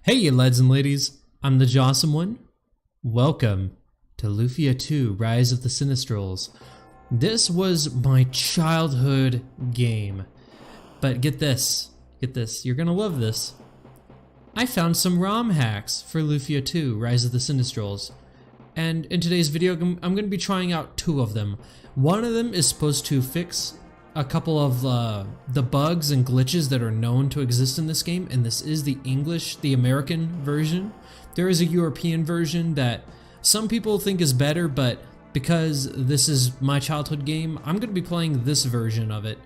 Hey you lads and ladies, I'm the Jawesome one. Welcome to Lufia 2 Rise of the Sinistrals. This was my childhood game. But get this, you're gonna love this. I found some ROM hacks for Lufia 2 Rise of the Sinistrals. And in today's video, I'm gonna be trying out two of them. One of them is supposed to fix a couple of the bugs and glitches that are known to exist in this game, and this is the American version. There is a European version that some people think is better, but because this is my childhood game, I'm going to be playing this version of it.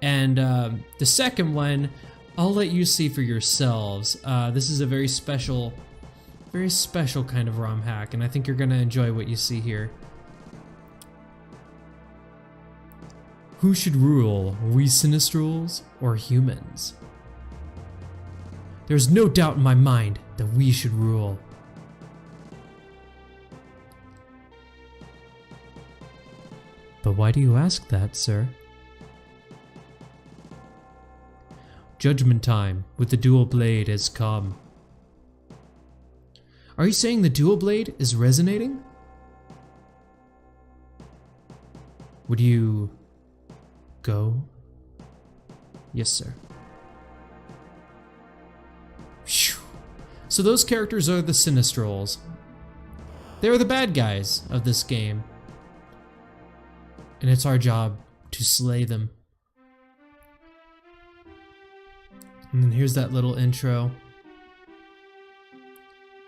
And the second one, I'll let you see for yourselves. This is a very special kind of ROM hack, and I think you're going to enjoy what you see here. Who should rule, we Sinistrals or humans? There's no doubt in my mind that we should rule. But why do you ask that, sir? Judgment time with the dual blade has come. Are you saying the dual blade is resonating? Would you go? Yes, sir. Phew. So those characters are the Sinistrals. They're the bad guys of this game. And it's our job to slay them. And then here's that little intro.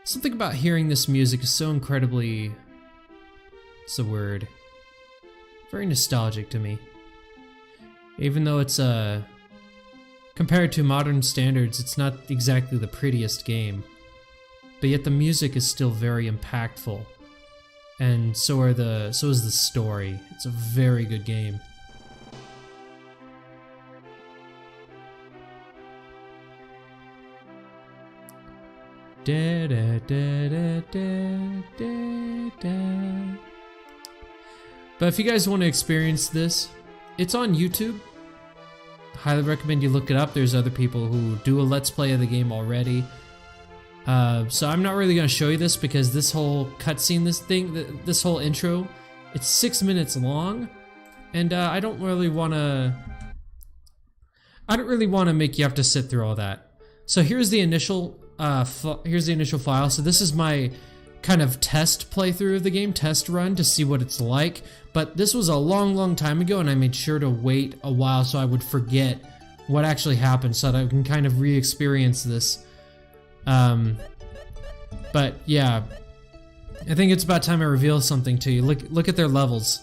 Something about hearing this music is so incredibly... what's the word? Very nostalgic to me. Even though it's compared to modern standards, it's not exactly the prettiest game, but yet the music is still very impactful, and so is the story. It's a very good game. Da, da, da, da, da, da, da. But if you guys want to experience this, it's on YouTube. Highly recommend you look it up. There's other people who do a let's play of the game already. So I'm not really going to show you this because this whole cutscene, this whole intro, it's 6 minutes long, and I don't really want to make you have to sit through all that. So here's the initial file. So this is my kind of test playthrough of the game, test run to see what it's like. But this was a long time ago, and I made sure to wait a while so I would forget what actually happened so that I can kind of re-experience this. But yeah, I think it's about time I reveal something to you. Look at their levels.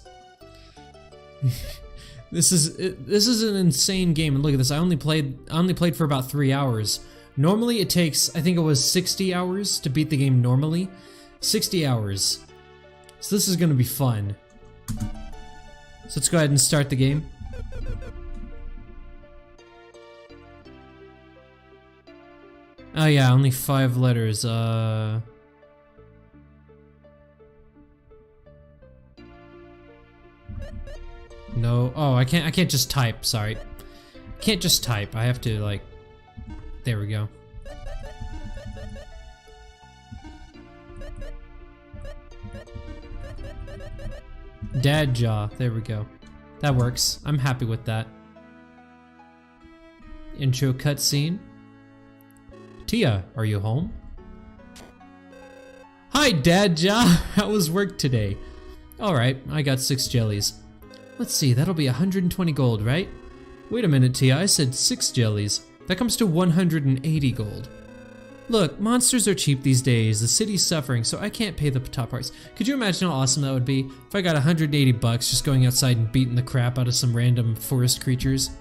This is an insane game, and look at this. I only played for about 3 hours. Normally it takes, I think it was 60 hours to beat the game normally. 60 hours. So this is gonna be fun. So let's go ahead and start the game. Oh yeah, only 5 letters. No. Oh, I can't just type, sorry. Can't just type. I have to like, there we go. Dad jaw, there we go. That works. I'm happy with that. Intro cutscene. Tia, are you home? Hi, Dad jaw. How was work today? Alright, I got 6 jellies. Let's see, that'll be 120 gold, right? Wait a minute, Tia, I said 6 jellies. That comes to 180 gold. Look, monsters are cheap these days. The city's suffering, so I can't pay the top price. Could you imagine how awesome that would be if I got 180 bucks just going outside and beating the crap out of some random forest creatures?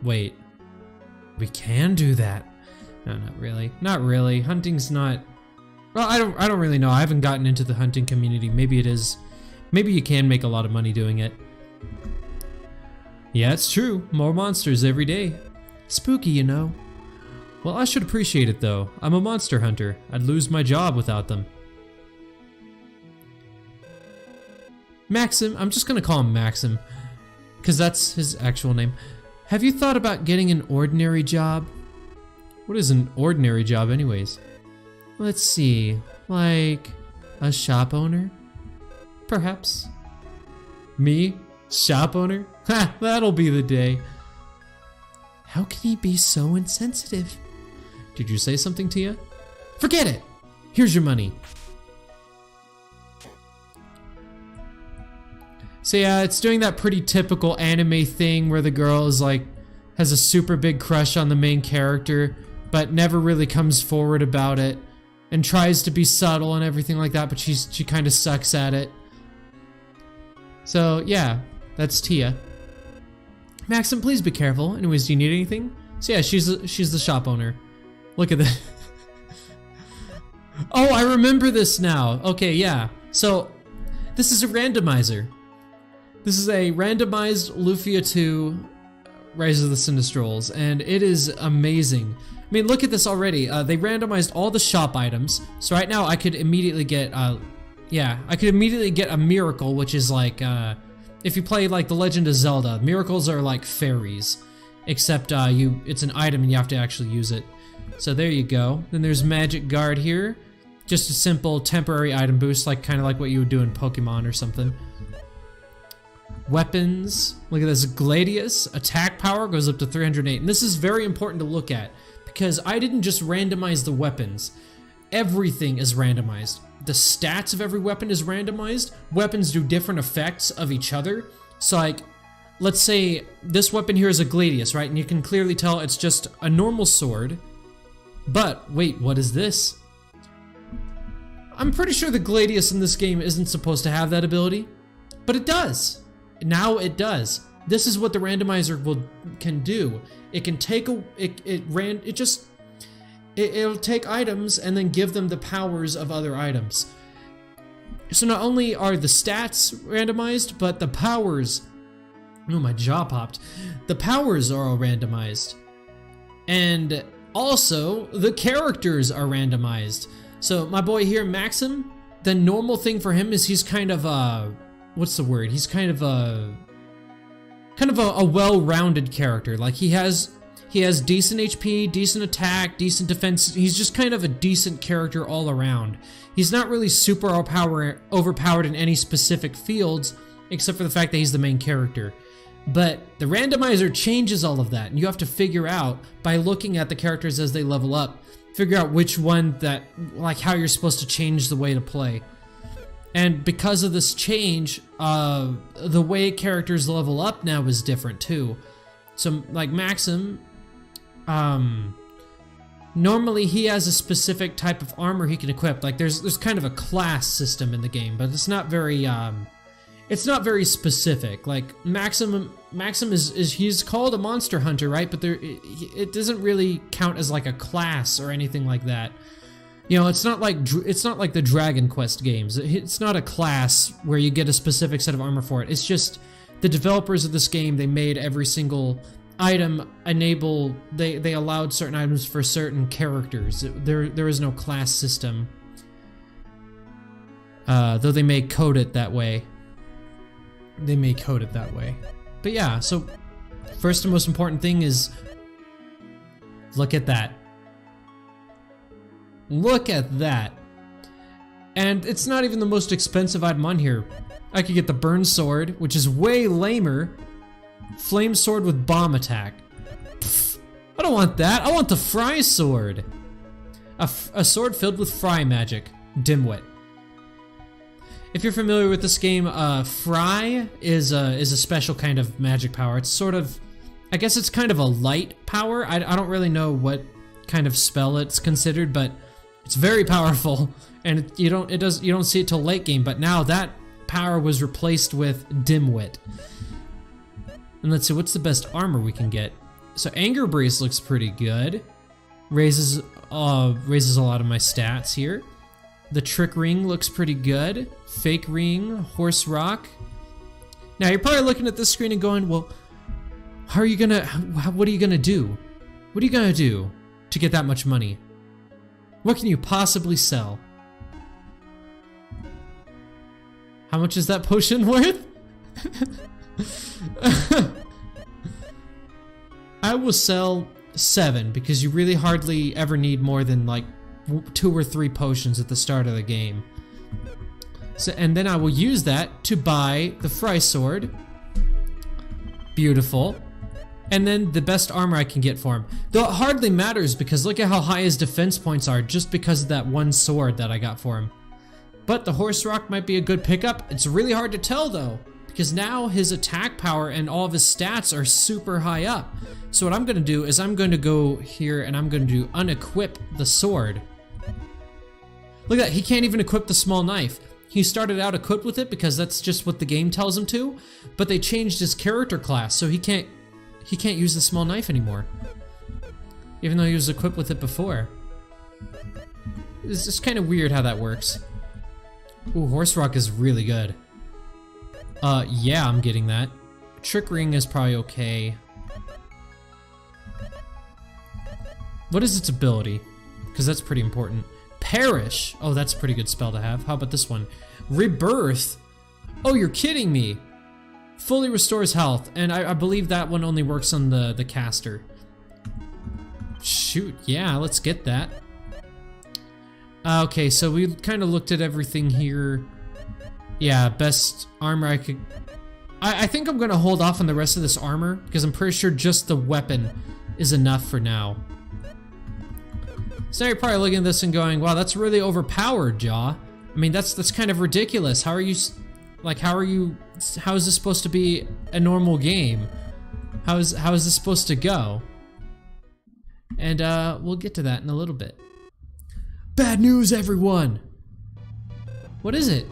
Wait, we can do that. No, not really. Not really. Hunting's not. Well, I don't really know. I haven't gotten into the hunting community. Maybe it is. Maybe you can make a lot of money doing it. Yeah, it's true. More monsters every day. Spooky, you know. Well, I should appreciate it though. I'm a monster hunter. I'd lose my job without them. Maxim, I'm just gonna call him Maxim, because that's his actual name. Have you thought about getting an ordinary job? What is an ordinary job anyways? Let's see, like a shop owner? Perhaps. Me? Shop owner? Ha, that'll be the day. How can he be so insensitive? Did you say something, Tia? Forget it! Here's your money. So yeah, it's doing that pretty typical anime thing where the girl is like, has a super big crush on the main character, but never really comes forward about it, and tries to be subtle and everything like that, but she kind of sucks at it. So yeah, that's Tia. Maxim, please be careful. Anyways, do you need anything? So yeah, she's the shop owner. Look at that. Oh, I remember this now. Okay, yeah. So this is a randomizer. This is a randomized Lufia 2 Rise of the Sinistrals, and it is amazing. I mean, look at this already. They randomized all the shop items, so right now I could immediately get, I could immediately get a miracle, which is like, if you play like The Legend of Zelda, miracles are like fairies, except it's an item and you have to actually use it. So there you go. Then there's Magic Guard here, just a simple temporary item boost, like kind of like what you would do in Pokemon or something. Weapons, look at this, Gladius, attack power goes up to 308, and this is very important to look at, because I didn't just randomize the weapons, everything is randomized. The stats of every weapon is randomized, weapons do different effects of each other, so like, let's say this weapon here is a Gladius, right, and you can clearly tell it's just a normal sword, but wait, what is this? I'm pretty sure the Gladius in this game isn't supposed to have that ability, but it does. Now it does. This is what the randomizer can do. It can take it'll take items and then give them the powers of other items. So not only are the stats randomized, but the powers, oh, my jaw popped. The powers are all randomized. And also the characters are randomized. So my boy here, Maxim, the normal thing for him is he's kind of what's the word? He's kind of a well-rounded character. Like he has decent HP, decent attack, decent defense. He's just kind of a decent character all around. He's not really super overpowered in any specific fields, except for the fact that he's the main character. But the randomizer changes all of that, and you have to figure out, by looking at the characters as they level up, figure out which one that, like how you're supposed to change the way to play. And because of this change, the way characters level up now is different too. So like Maxim, normally he has a specific type of armor he can equip. Like there's kind of a class system in the game, but it's not very specific. Like Maxim is he's called a monster hunter, right? But it doesn't really count as like a class or anything like that. You know, it's not like the Dragon Quest games. It's not a class where you get a specific set of armor for it. It's just the developers of this game, they made every single item enable, they allowed certain items for certain characters. There is no class system. Though they may code it that way. But yeah, so first and most important thing is, look at that. Look at that. And it's not even the most expensive item on here. I could get the burn sword, which is way lamer. Flame sword with bomb attack. Pfft, I don't want that. I want the fry sword. A sword filled with fry magic. Dimwit. If you're familiar with this game, fry is a special kind of magic power. It's sort of, I guess it's kind of a light power. I don't really know what kind of spell it's considered, but it's very powerful, and you don't see it till late game. But now that power was replaced with Dimwit. And let's see, what's the best armor we can get? So Anger Brace looks pretty good. Raises a lot of my stats here. The Trick Ring looks pretty good. Fake Ring, Horse Rock. Now you're probably looking at this screen and going, well, what are you gonna do? What are you gonna do to get that much money? What can you possibly sell? How much is that potion worth? I will sell 7 because you really hardly ever need more than like 2 or 3 potions at the start of the game. So, and then I will use that to buy the Fry Sword. Beautiful. And then the best armor I can get for him. Though it hardly matters because look at how high his defense points are just because of that one sword that I got for him. But the Horse Rock might be a good pickup. It's really hard to tell though, because now his attack power and all of his stats are super high up. So what I'm gonna do is I'm going to go here and I'm going to unequip the sword. Look at that, he can't even equip the small knife. He started out equipped with it because that's just what the game tells him to, but they changed his character class so he can't use the small knife anymore. Even though he was equipped with it before. It's just kind of weird how that works. Ooh, Horse Rock is really good. Yeah, I'm getting that. Trick Ring is probably okay. What is its ability? Because that's pretty important. Perish! Oh, that's a pretty good spell to have. How about this one? Rebirth! Oh, you're kidding me! Fully restores health, and I believe that one only works on the caster. Shoot, yeah, let's get that. Okay, so we kind of looked at everything here. Yeah, best armor I could... I think I'm gonna hold off on the rest of this armor, because I'm pretty sure just the weapon is enough for now. So you're probably looking at this and going, wow, that's really overpowered, Jaw. I mean, that's kind of ridiculous. How is this supposed to be a normal game? How is this supposed to go? And we'll get to that in a little bit. Bad news, everyone! What is it?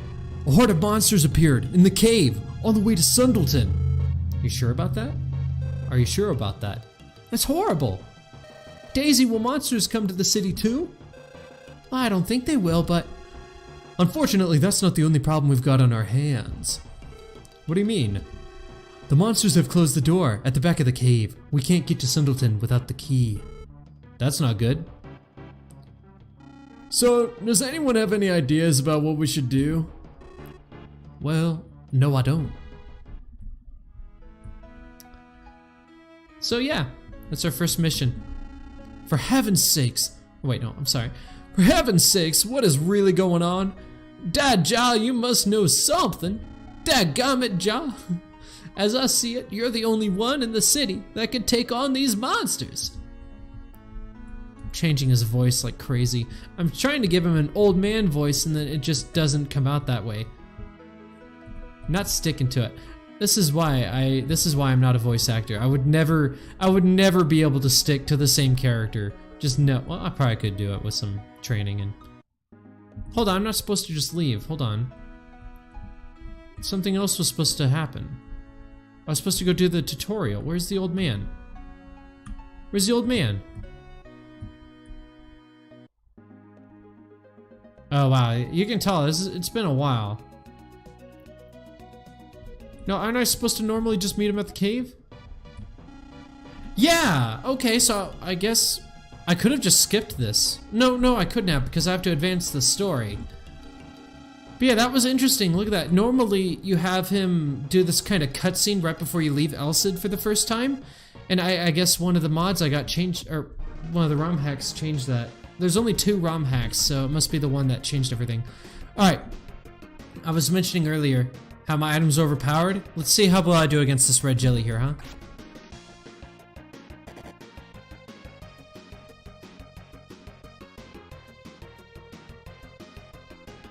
A horde of monsters appeared in the cave on the way to Sundleton. You sure about that? Are you sure about that? That's horrible. Daisy, will monsters come to the city too? I don't think they will, but... Unfortunately, that's not the only problem we've got on our hands. What do you mean? The monsters have closed the door at the back of the cave. We can't get to Sundleton without the key. That's not good. So, does anyone have any ideas about what we should do? Well, no I don't. So yeah, that's our first mission. For heaven's sakes, wait no, I'm sorry. For heaven's sakes, what is really going on? Dad Jaw, you must know something. Dadgummit Jaw. As I see it, you're the only one in the city that can take on these monsters. Changing his voice like crazy. I'm trying to give him an old man voice and then it just doesn't come out that way. I'm not sticking to it. This is why I'm not a voice actor. I would never be able to stick to the same character. Just no. Well, I probably could do it with some training and... Hold on, I'm not supposed to just leave. Hold on. Something else was supposed to happen. I was supposed to go do the tutorial. Where's the old man? Where's the old man? Oh wow, you can tell it's been a while. No, aren't I supposed to normally just meet him at the cave? Yeah! Okay, so I guess I could have just skipped this. No, I couldn't have because I have to advance the story. But yeah, that was interesting. Look at that. Normally, you have him do this kind of cutscene right before you leave Elcid for the first time. And I guess one of the mods I got changed, or one of the ROM hacks changed that. There's only 2 ROM hacks, so it must be the one that changed everything. Alright, I was mentioning earlier how my items are overpowered. Let's see how well I do against this red jelly here, huh?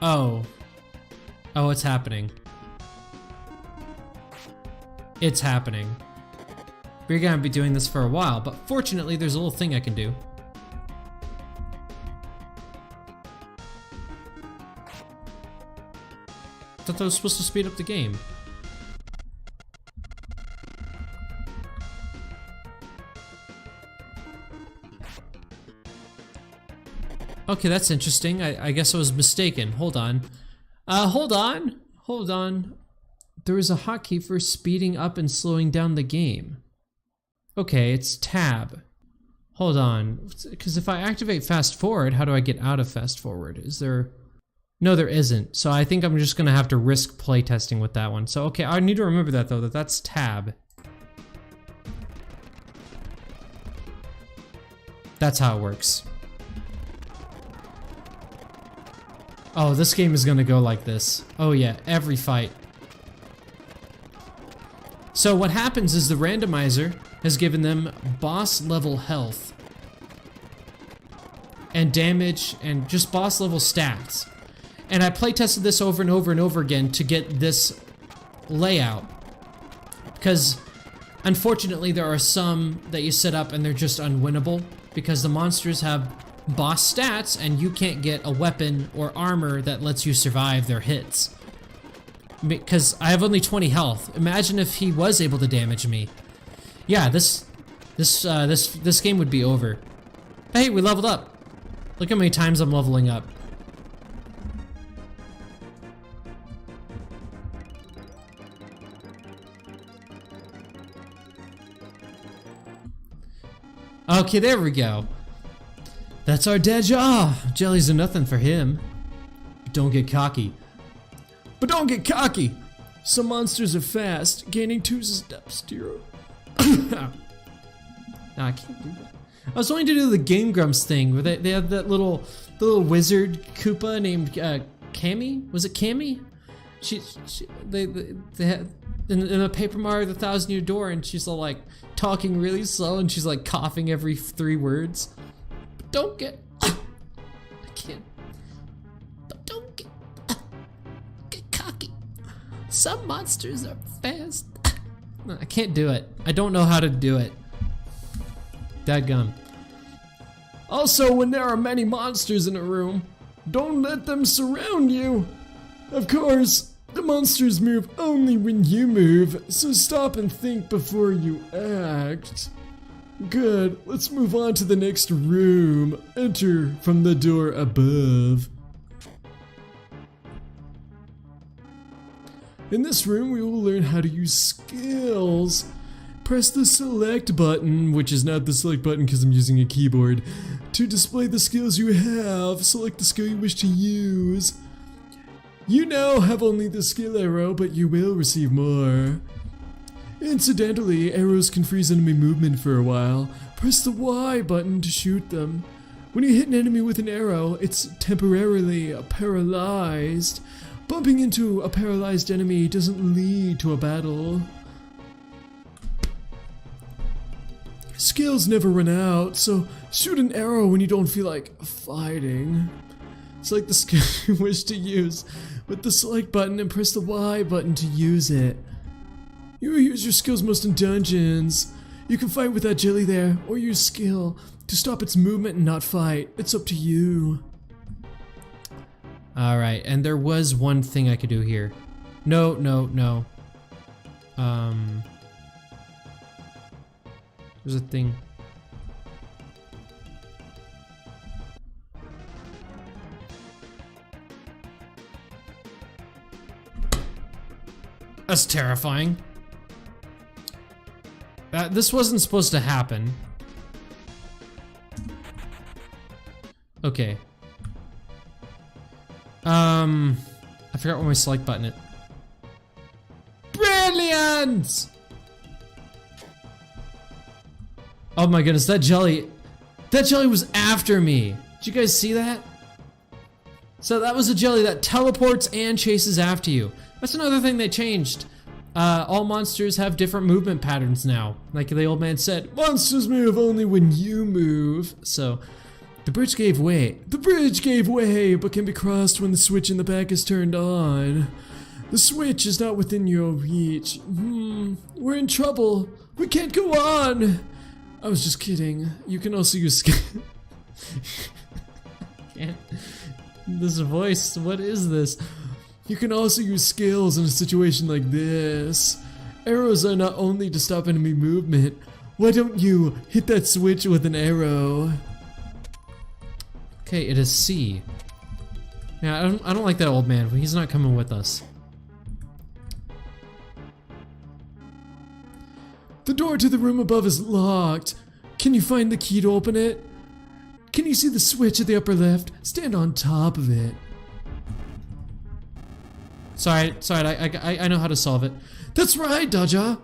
Oh, it's happening. It's happening. We're gonna be doing this for a while, but fortunately there's a little thing I can do. I thought that was supposed to speed up the game. Okay, that's interesting. I guess I was mistaken. Hold on. Hold on. There is a hotkey for speeding up and slowing down the game. Okay, it's tab. Hold on. Because if I activate fast forward, how do I get out of fast forward? Is there... No, there isn't. So I think I'm just gonna have to risk playtesting with that one. So okay, I need to remember that though, that's tab. That's how it works. Oh, this game is gonna go like this. Oh yeah, every fight. So what happens is the randomizer has given them boss level health and damage and just boss level stats. And I playtested this over and over and over again to get this layout. Because unfortunately there are some that you set up and they're just unwinnable because the monsters have boss stats and you can't get a weapon or armor that lets you survive their hits. Because I have only 20 health. Imagine if he was able to damage me. Yeah, this game would be over. Hey, we leveled up. Look how many times I'm leveling up. Okay, there we go. That's our dead jaw. Jellies are nothing for him. Don't get cocky. But don't get cocky! Some monsters are fast, gaining 2 steps to your... No, I can't do that. I was wanting to do the Game Grumps thing, where they have that little wizard Koopa named Cammy? Was it Cammy? They had in a Paper Mario the 1000-Year Door, and she's all like talking really slow, and she's like coughing every 3 words. But don't get... I can't... But don't get... Some monsters are fast. I can't do it. I don't know how to do it. Dadgum. Also, when there are many monsters in a room, don't let them surround you. Of course, the monsters move only when you move, so stop and think before you act. Good, let's move on to the next room. Enter from the door above. In this room, we will learn how to use skills. Press the select button, which is not the select button because I'm using a keyboard, to display the skills you have. Select the skill you wish to use. You now have only the skill arrow, but you will receive more. Incidentally, arrows can freeze enemy movement for a while. Press the Y button to shoot them. When you hit an enemy with an arrow, it's temporarily paralyzed. Bumping into a paralyzed enemy doesn't lead to a battle. Skills never run out, so shoot an arrow when you don't feel like fighting. Select the skill you wish to use with the select button and press the Y button to use it. You use your skills most in dungeons. You can fight with that jelly there, or use skill to stop its movement and not fight. It's up to you. Alright, and there was one thing I could do here. No. There's a thing. That's terrifying. This wasn't supposed to happen. Okay. I forgot where my select button is. Brilliant! Oh my goodness, that jelly was after me. Did you guys see that? So that was a jelly that teleports and chases after you. That's another thing they changed. All monsters have different movement patterns now. Like the old man said, monsters move only when you move. So, the bridge gave way. The bridge gave way, but can be crossed when the switch in the back is turned on. The switch is not within your reach. We're in trouble. We can't go on. I was just kidding. You can also use can't. This voice, what is this? You can also use skills in a situation like this. Arrows are not only to stop enemy movement. Why don't you hit that switch with an arrow? Okay, it is C. Yeah, I don't like that old man. He's not coming with us. The door to the room above is locked. Can you find the key to open it? Can you see the switch at the upper left? Stand on top of it. Sorry, I know how to solve it. That's right, Daja.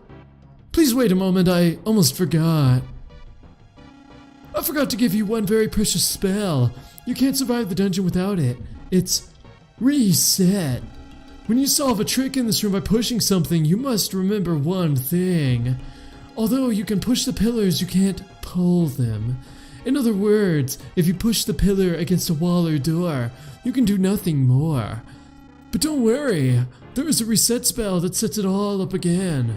Please wait a moment, I almost forgot. I forgot to give you one very precious spell. You can't survive the dungeon without it. It's reset. When you solve a trick in this room by pushing something, you must remember one thing. Although you can push the pillars, you can't pull them. In other words, if you push the pillar against a wall or door, you can do nothing more. But don't worry, there is a reset spell that sets it all up again.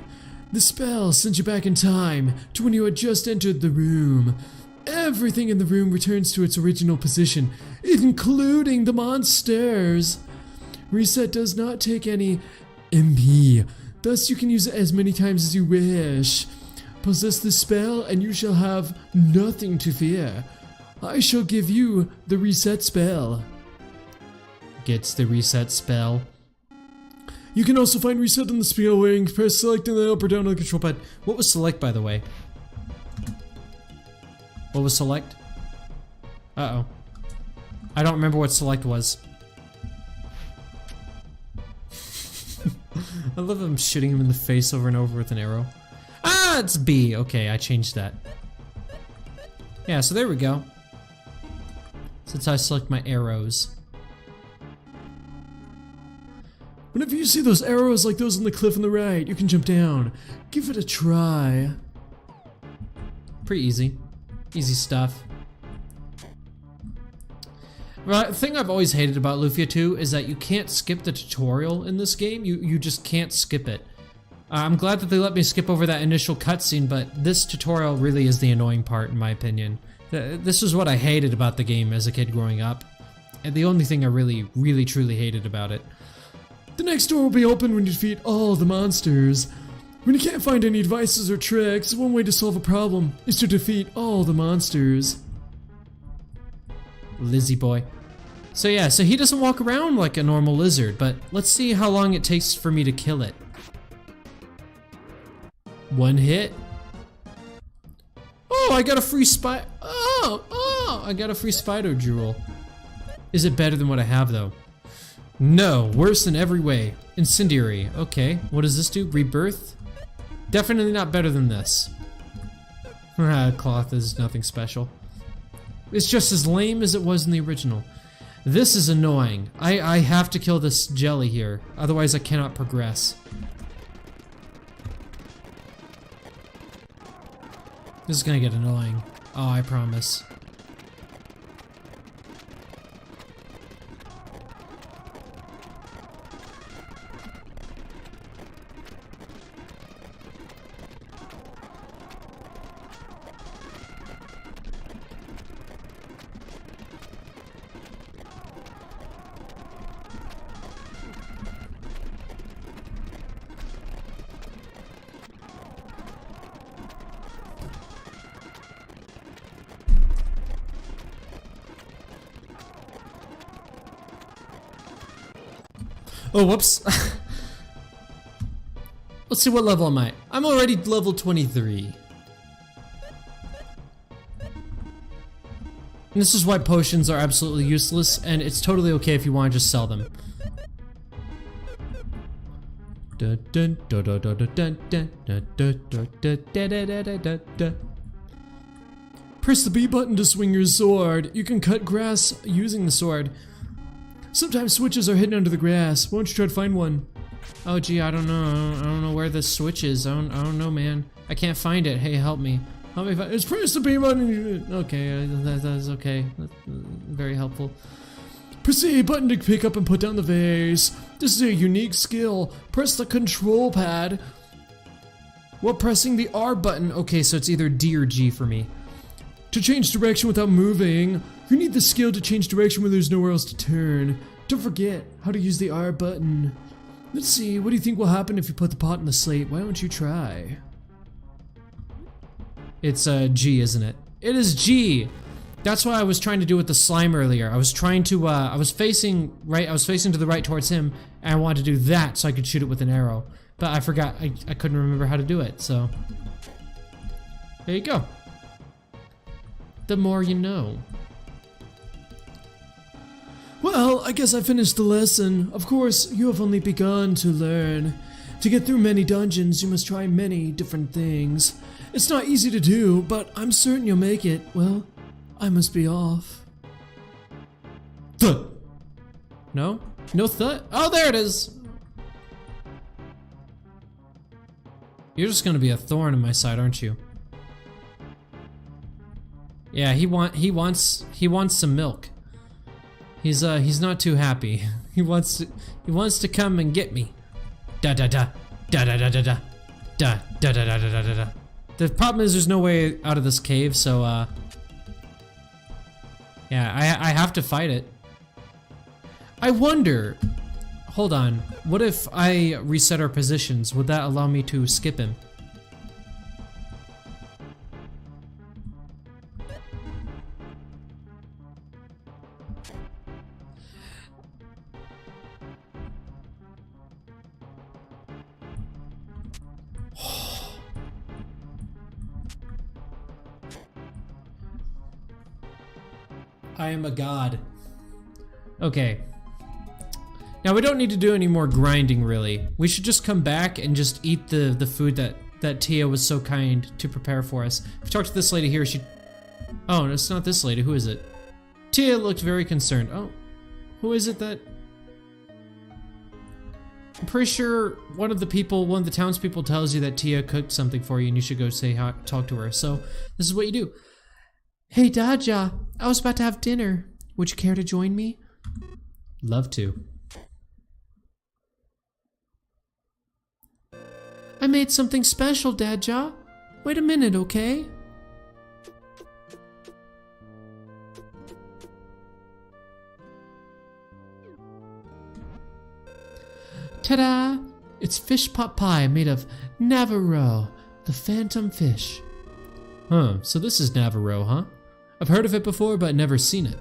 The spell sends you back in time to when you had just entered the room. Everything in the room returns to its original position, including the monsters. Reset does not take any MP, thus you can use it as many times as you wish. Possess the spell and you shall have nothing to fear. I shall give you the reset spell. Gets the reset spell. You can also find reset on the spell wing. Press select in the up or down on the control pad. What was select, by the way? What was select? Uh-oh. I don't remember what select was. I love him shooting him in the face over and over with an arrow. Ah, it's B. Okay, I changed that. Yeah, so there we go. Since I select my arrows. Whenever you see those arrows like those on the cliff on the right, you can jump down. Give it a try. Pretty easy. Easy stuff. Right, the thing I've always hated about Lufia 2 is that you can't skip the tutorial in this game. You just can't skip it. I'm glad that they let me skip over that initial cutscene, but this tutorial really is the annoying part in my opinion. This is what I hated about the game as a kid growing up. And the only thing I really truly hated about it. The next door will be open when you defeat all the monsters. When you can't find any devices or tricks, one way to solve a problem is to defeat all the monsters. Lizzie boy. So yeah, so he doesn't walk around like a normal lizard, but let's see how long it takes for me to kill it. One hit. Oh, I got a free I got a free spider jewel. Is it better than what I have though? No, worse in every way. Incendiary. Okay, what does this do? Rebirth? Definitely not better than this. Cloth is nothing special. It's just as lame as it was in the original. This is annoying. I have to kill this jelly here, otherwise I cannot progress. This is gonna get annoying. Oh, I promise. Oh, whoops. Let's see what level am I. I'm already level 23. And this is why potions are absolutely useless, and it's totally okay if you want to just sell them. Press the B button to swing your sword. You can cut grass using the sword. Sometimes switches are hidden under the grass. Why don't you try to find one? Oh gee, I don't know. I don't know where this switch is. I don't know, man. I can't find it. Hey, help me. Help me find it. It's press the B button. Okay, that's okay. That's very helpful. Press the A button to pick up and put down the vase. This is a unique skill. Press the control pad while pressing the R button. Okay, so it's either D or G for me. To change direction without moving. You need the skill to change direction when there's nowhere else to turn. Don't forget how to use the R button. Let's see, what do you think will happen if you put the pot in the slate? Why don't you try? It's G, isn't it? It is G! That's what I was trying to do with the slime earlier. I was trying to, I was facing to the right towards him, and I wanted to do that so I could shoot it with an arrow. But I forgot, I couldn't remember how to do it, so. There you go. The more you know. Well, I guess I finished the lesson. Of course, you have only begun to learn. To get through many dungeons, you must try many different things. It's not easy to do, but I'm certain you'll make it. Well, I must be off. Thud. No? No thud? Oh, there it is! You're just gonna be a thorn in my side, aren't you? Yeah, he wants some milk. He's not too happy. He wants to come and get me. Da da da da da da da da da da da da da da da. The problem is there's no way out of this cave, so yeah, I have to fight it. I wonder, hold on, what if I reset our positions? Would that allow me to skip him? I am a god. Okay. Now we don't need to do any more grinding, really. We should just come back and just eat the food that Tia was so kind to prepare for us. If you talk to this lady here, she... Oh, it's not this lady. Who is it? Tia looked very concerned. Oh, who is it that... I'm pretty sure one of the townspeople tells you that Tia cooked something for you and you should go talk to her. So this is what you do. Hey, Daja, I was about to have dinner. Would you care to join me? Love to. I made something special, Daja. Wait a minute, okay? Ta-da! It's fish pot pie made of Navarro, the phantom fish. Huh, so this is Navarro, huh? I've heard of it before, but never seen it.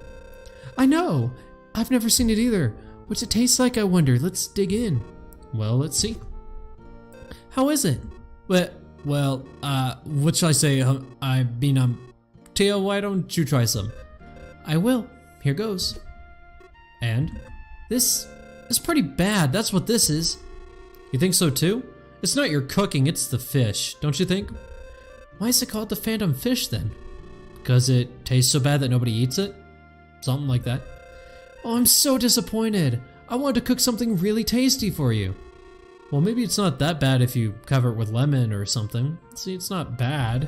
I know! I've never seen it either. What's it taste like, I wonder? Let's dig in. Well, let's see. How is it? Well, what shall I say? Tia, why don't you try some? I will. Here goes. And? This is pretty bad, that's what this is. You think so too? It's not your cooking, it's the fish, don't you think? Why is it called the phantom fish then? Because it tastes so bad that nobody eats it? Something like that. Oh, I'm so disappointed. I wanted to cook something really tasty for you. Well, maybe it's not that bad if you cover it with lemon or something. See, it's not bad.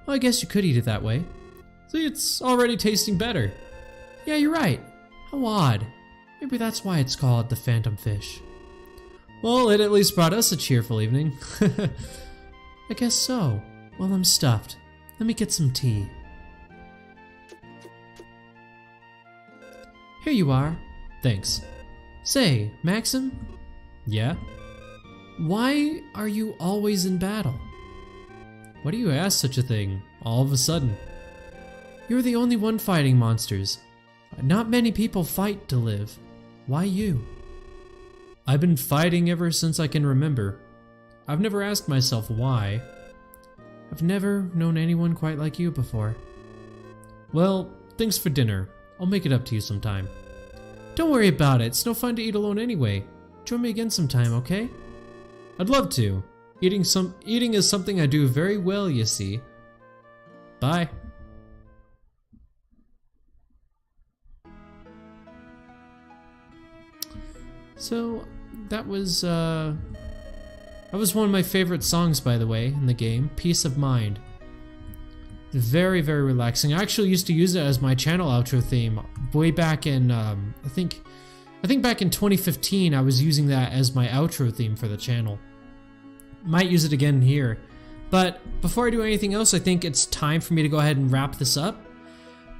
Well, I guess you could eat it that way. See, it's already tasting better. Yeah, you're right. How odd. Maybe that's why it's called the phantom fish. Well, it at least brought us a cheerful evening. I guess so. Well, I'm stuffed. Let me get some tea. Here you are. Thanks. Say, Maxim? Yeah? Why are you always in battle? Why do you ask such a thing, all of a sudden? You're the only one fighting monsters. Not many people fight to live. Why you? I've been fighting ever since I can remember. I've never asked myself why. I've never known anyone quite like you before. Well, thanks for dinner. I'll make it up to you sometime. Don't worry about it. It's no fun to eat alone anyway. Join me again sometime, okay? I'd love to. Eating is something I do very well, you see. Bye. So that was one of my favorite songs, by the way, in the game, Peace of Mind. Very, very relaxing. I actually used to use it as my channel outro theme way back in, I think back in 2015, I was using that as my outro theme for the channel. Might use it again here. But before I do anything else, I think it's time for me to go ahead and wrap this up.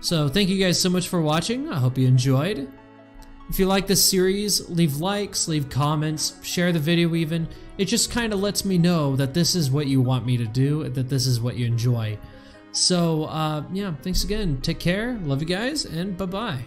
So thank you guys so much for watching. I hope you enjoyed. If you like this series, leave likes, leave comments, share the video even. It just kind of lets me know that this is what you want me to do, that this is what you enjoy. So, yeah, thanks again. Take care. Love you guys, and bye-bye.